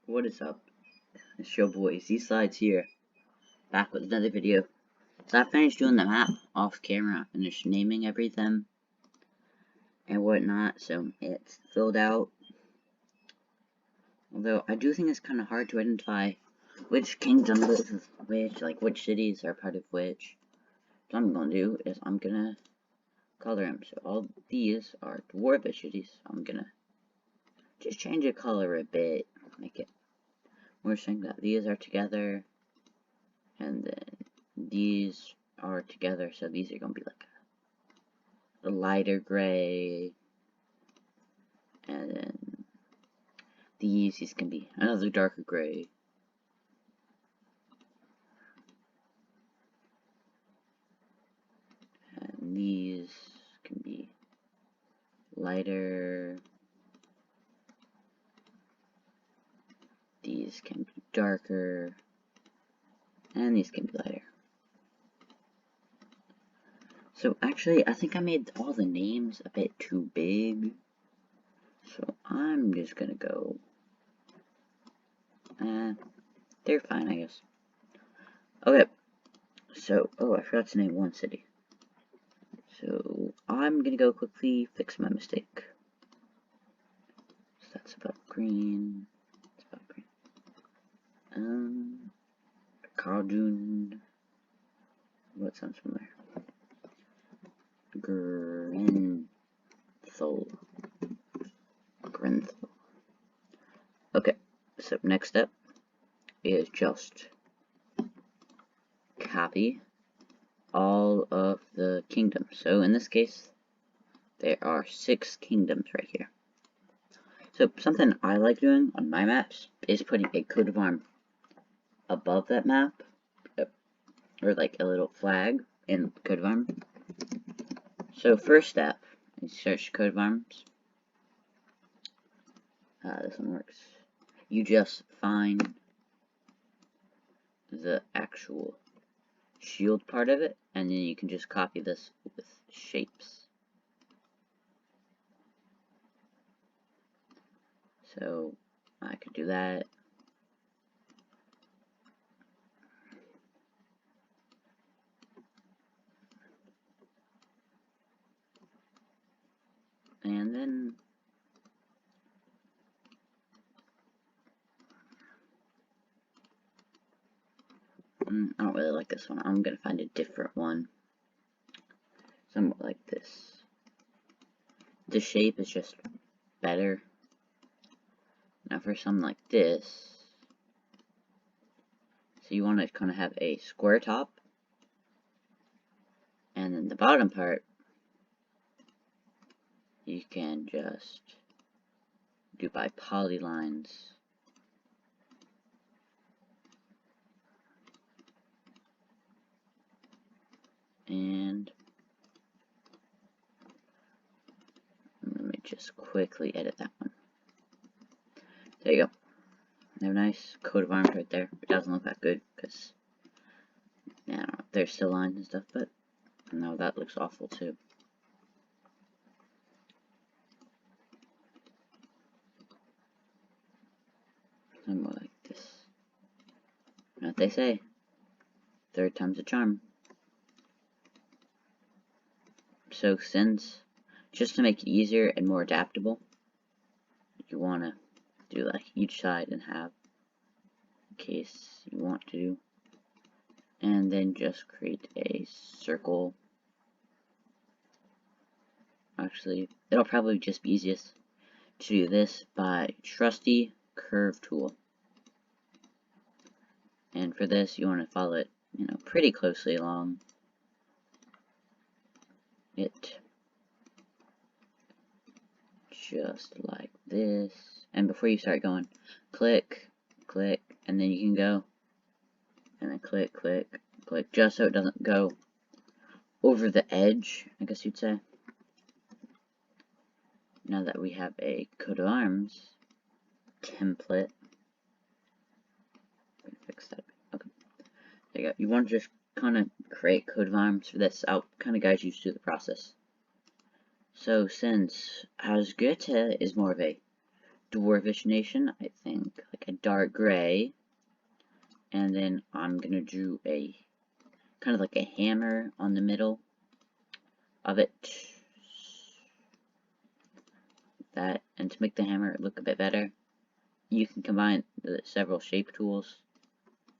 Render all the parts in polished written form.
What is up? It's your boy Z-Slides here, back with another video. So I finished doing the map off camera, finished naming everything and whatnot, so it's filled out. Although I do think it's kind of hard to identify which kingdom lives with which, like which cities are part of which. So what I'm gonna do is I'm gonna color them. So all these are dwarvish cities. I'm gonna just change the color a bit, make it more saying that these are together, and then these are together, so these are gonna be like a lighter gray, and then these can be another darker gray, and these can be lighter, these can be darker, and these can be lighter. So actually, I think I made all the names a bit too big, so I'm just gonna go, they're fine, I guess. Okay, so, I forgot to name one city. So, I'm gonna go quickly fix my mistake. So that's about green. That's about green. Khaldun. What sounds familiar? Grenthal. Grenthal. Okay, so next step is just copy all of the kingdoms. So in this case, there are 6 kingdoms right here. So something I like doing on my maps is putting a coat of arms above that map, or like a little flag in coat of arms. So first step is search coat of arms. This one works. You just find the actual shield part of it, and then you can just copy this with shapes. So I could do that. And then I don't really like this one. I'm gonna find a different one. Somewhat like this. The shape is just better. Now for something like this, so you want to kind of have a square top, and then the bottom part, you can just do by polylines. And let me just quickly edit that one. There you go. They have a nice coat of arms right there. It doesn't look that good because, yeah, there's still lines and stuff, but no, that looks awful too. Somewhere like this. You know what they say? Third time's a charm. So since, just to make it easier and more adaptable, you want to do like each side and have in case you want to do, and then just create a circle. Actually, it'll probably just be easiest to do this by trusty curve tool. And for this, you want to follow it, pretty closely along it, just like this. And before you start going, click, click, and then you can go, and then click, click, click, just so it doesn't go over the edge, I guess you'd say. Now that we have a coat of arms template, fix that. Okay, there you go. You want to just kind of create coat of arms for this. I'll kind of guide you through the process. So since Asgurta is more of a dwarvish nation, I think, like a dark gray. And then I'm gonna do a kind of like a hammer on the middle of it. That, and to make the hammer look a bit better, you can combine the several shape tools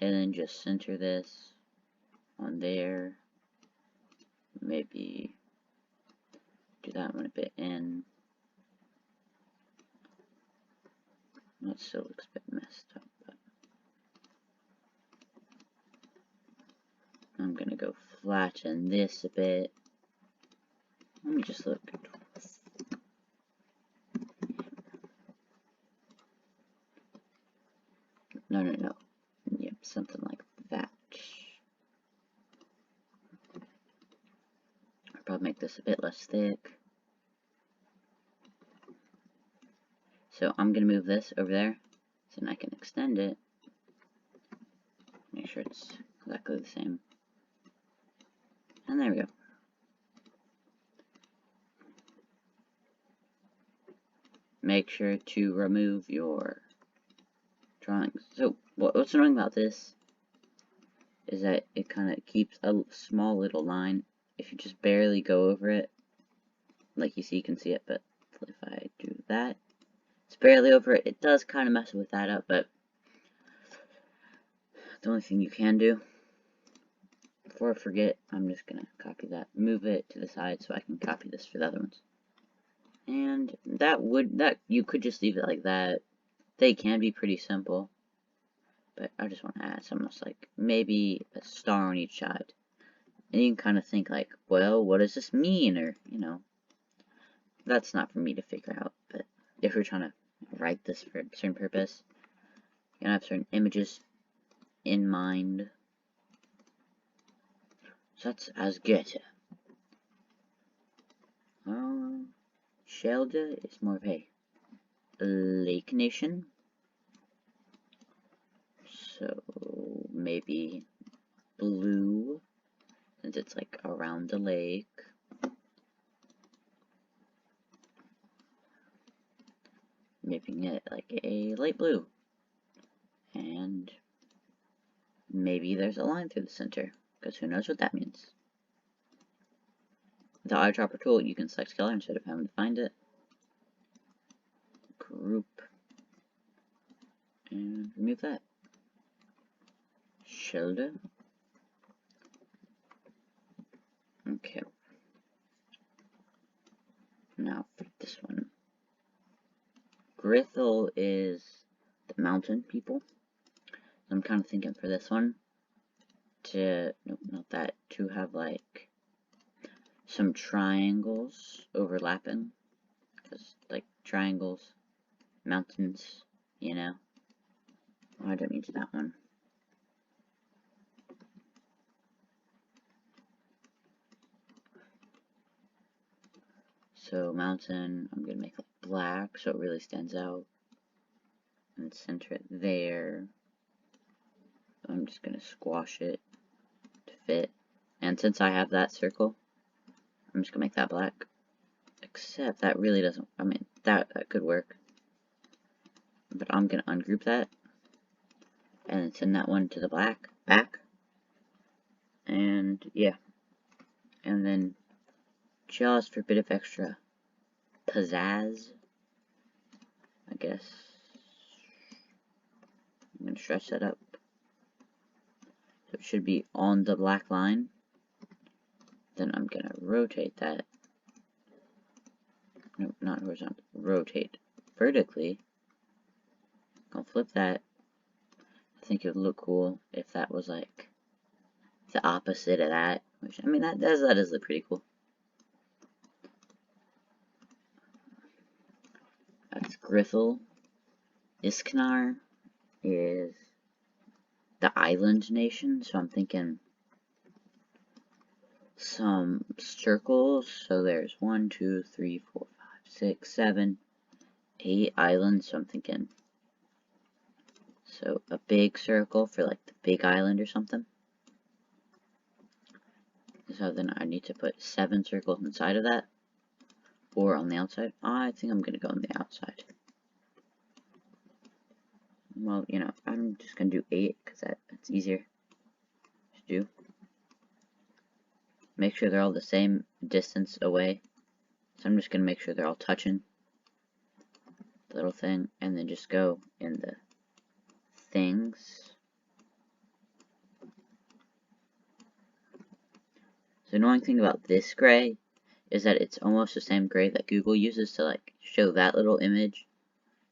and then just center this on there. Maybe do that one a bit in. That still looks a bit messed up, but I'm gonna go flatten this a bit. Let me just look. No. Yep, something like that. I'll probably make this a bit less thick. So I'm gonna move this over there, so then I can extend it. Make sure it's exactly the same. And there we go. Make sure to remove your drawings. So what's annoying about this is that it kind of keeps a small little line. If you just barely go over it, like you see, you can see it, but if I do that, it's barely over it. It does kind of mess with that up, but the only thing you can do. Before I forget, I'm just gonna copy that, move it to the side so I can copy this for the other ones. And that you could just leave it like that. They can be pretty simple, but I just want to add something else, like maybe a star on each side. And you can kind of think like, well, what does this mean? Or, you know, that's not for me to figure out. But if you're trying to write this for a certain purpose, you're gonna have certain images in mind. So that's as good. Shelda is more of a lake nation. So maybe blue, since it's like around the lake. Making it like a light blue. And maybe there's a line through the center, because who knows what that means. With the eyedropper tool, you can select color instead of having to find it. Group. And remove that. Shoulder. Okay. Now for this one. Grithel is the mountain people. I'm kind of thinking for this one to, nope, not that, to have like some triangles overlapping. Because, like, triangles, mountains, you know. Oh, I don't need that one. So mountain, I'm gonna make it black so it really stands out. And center it there. I'm just gonna squash it to fit. And since I have that circle, I'm just gonna make that black. Except that really doesn't, I mean, that could work. But I'm gonna ungroup that. And send that one to the back. And yeah. And then just for a bit of extra pizzazz, I guess I'm going to stretch that up. So it should be on the black line. Then I'm going to rotate that. No, not horizontal. Rotate vertically. I'll flip that. I think it would look cool if that was like the opposite of that. Which, I mean, that does look pretty cool. That's Grithel. Isknar is the island nation, so I'm thinking some circles. So there's 1, 2, 3, 4, 5, 6, 7, 8 islands. So I'm thinking, so a big circle for like the big island or something. So then I need to put 7 circles inside of that, or on the outside. I think I'm gonna go on the outside. well, you know, I'm just gonna do 8 because that's easier to do. Make sure they're all the same distance away. So I'm just gonna make sure they're all touching the little thing, and then just go in the things. The annoying thing about this gray is that it's almost the same gray that Google uses to like show that little image.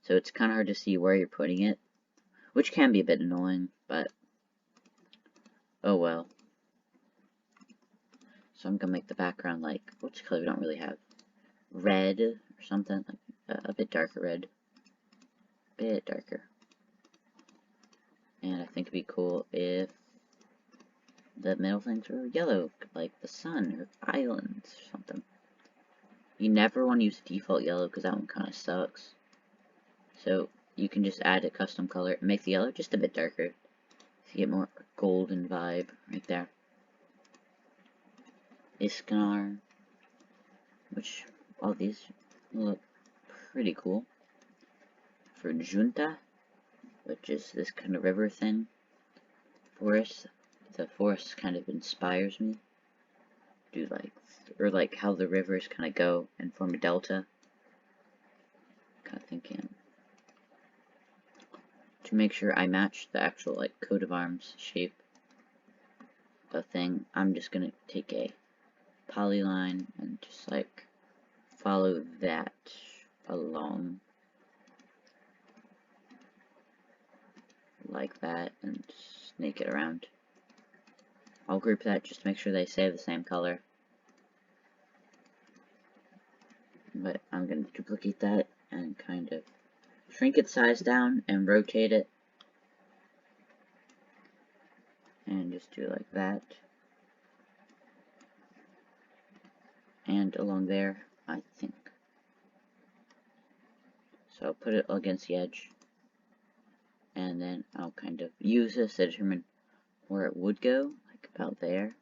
So it's kind of hard to see where you're putting it, which can be a bit annoying, but oh well. So I'm gonna make the background like, which color we don't really have? Red or something, like a bit darker red. Bit darker. And I think it'd be cool if the middle things were yellow, like the sun or islands or something. You never want to use default yellow because that one kind of sucks. So you can just add a custom color and make the yellow just a bit darker. So you get more golden vibe right there. Iskanar, which all these look pretty cool. For Junta, which is this kind of river thing. Forest, the forest kind of inspires me. Do like, or like how the rivers kind of go and form a delta. Kind of thinking to make sure I match the actual like coat of arms shape of thing. I'm just gonna take a polyline and just like follow that along like that and snake it around. I'll group that just to make sure they stay the same color. But I'm going to duplicate that and kind of shrink its size down and rotate it. And just do like that. And along there, I think. So I'll put it against the edge. And then I'll kind of use this to determine where it would go, like about there.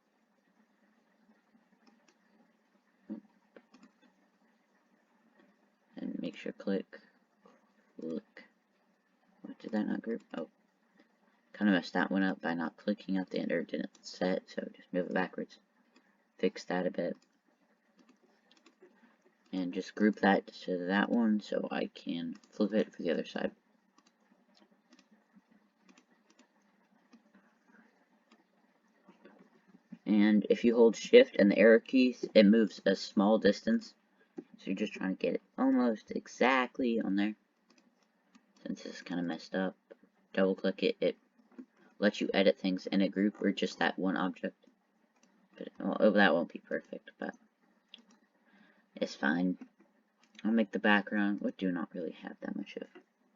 And make sure click. Look. What did that not group? Oh. Kind of messed that one up by not clicking at the end, or it didn't set, so just move it backwards. Fix that a bit. And just group that to that one so I can flip it for the other side. And if you hold shift and the arrow keys, it moves a small distance. So you're just trying to get it almost exactly on there. Since this is kind of messed up, double click it, it lets you edit things in a group or just that one object. But, well, that won't be perfect, but it's fine. I'll make the background, we do not really have that much of,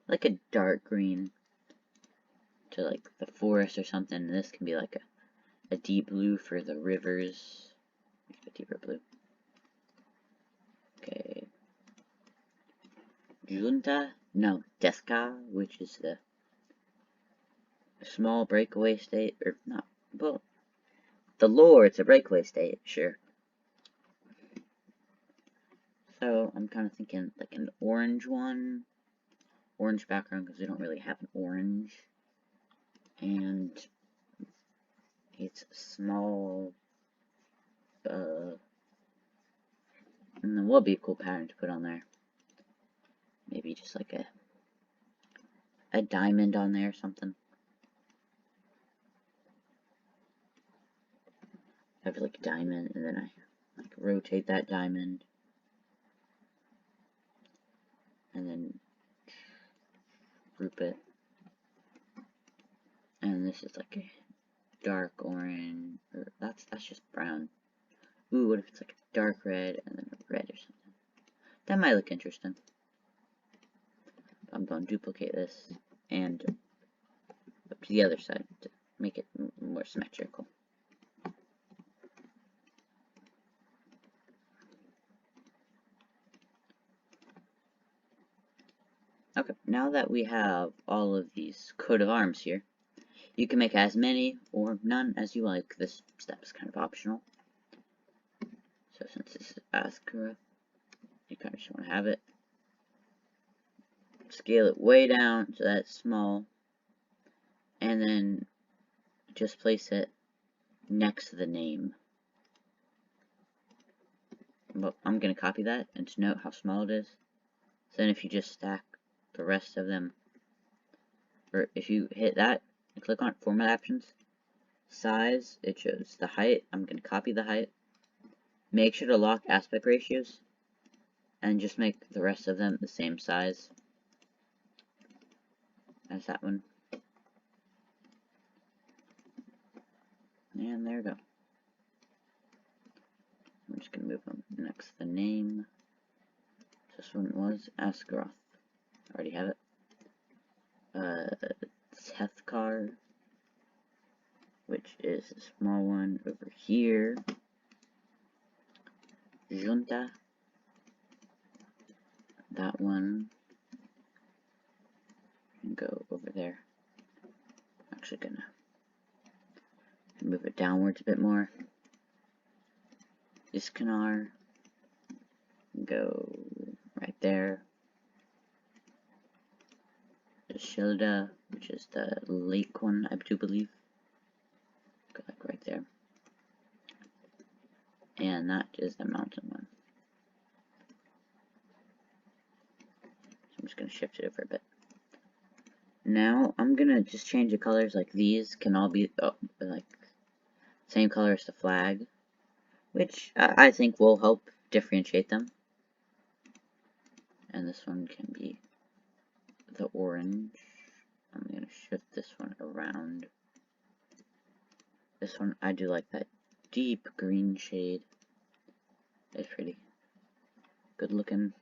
like a dark green to like the forest or something. And this can be like a deep blue for the rivers. A deeper blue. Okay. Junta? No, Deska, which is the small breakaway state, or not, well, the lore, it's a breakaway state, sure. So, I'm kind of thinking like an orange one. Orange background, because we don't really have an orange. And it's small, and then what would be a cool pattern to put on there? Maybe just like a diamond on there or something. I have like a diamond, and then I like rotate that diamond. And then group it. And this is like a dark orange, or that's just brown. Ooh, what if it's like a dark red and then a red or something? That might look interesting. I'm going to duplicate this and up to the other side to make it more symmetrical. Okay, now that we have all of these coat of arms here, you can make as many or none as you like. This step is kind of optional. So since this is Asura, you kind of just want to have it. Scale it way down so that it's small. and then just place it next to the name. Well, I'm going to copy that and to note how small it is. So then if you just stack the rest of them, or if you hit that and click on Format Options, Size, it shows the height. I'm going to copy the height. Make sure to lock aspect ratios, and just make the rest of them the same size as that one. And there we go. I'm just going to move them next to the name. This one was Askroth. I already have it. Tethkar, which is a small one over here. Junta. That one. And go over there. I'm actually gonna move it downwards a bit more. Iskanar. Go right there. Shilda, which is the lake one, I do believe. Go like right there. And that is the mountain one. So I'm just going to shift it over a bit. Now I'm going to just change the colors. Like these can all be like same color as the flag, which I think will help differentiate them. And this one can be the orange. I'm going to shift this one around. This one, I do like that deep green shade. It's pretty good looking.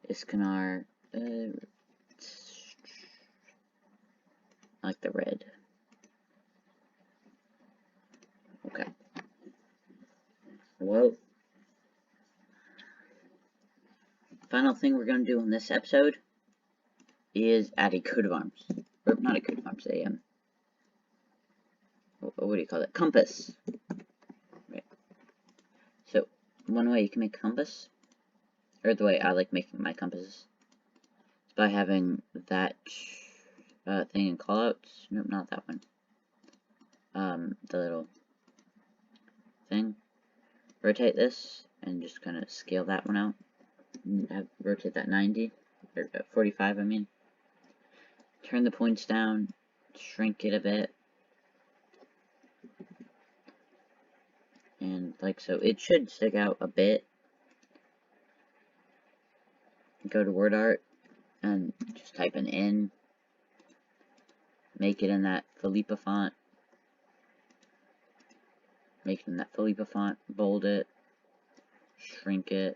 Iskanar, I like the red. Okay. Well, final thing we're going to do in this episode is add a coat of arms. Or not a coat of arms, what do you call it? Compass. Right. So, one way you can make a compass, or the way I like making my compasses, is by having that thing in callouts. Nope, not that one. The little thing. Rotate this, and just kind of scale that one out. Rotate that 90, or 45, I mean. Turn the points down, shrink it a bit. And like so, it should stick out a bit. Go to word art and just type an N. Make it in that Philippa font. Make it in that Philippa font. Bold it. Shrink it.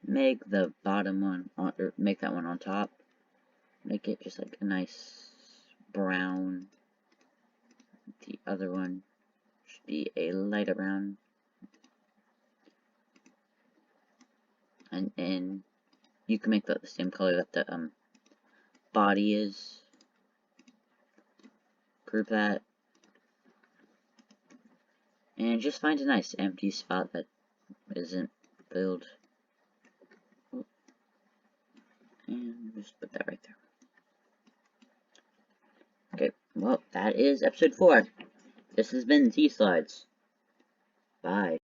Make the bottom one, or make that one on top. Make it just like a nice brown. The other one should be a lighter brown. And you can make that the same color that the body is. Group that. And just find a nice empty spot that isn't filled. And just put that right there. Okay, well, that is episode 4. This has been T-Slides. Bye.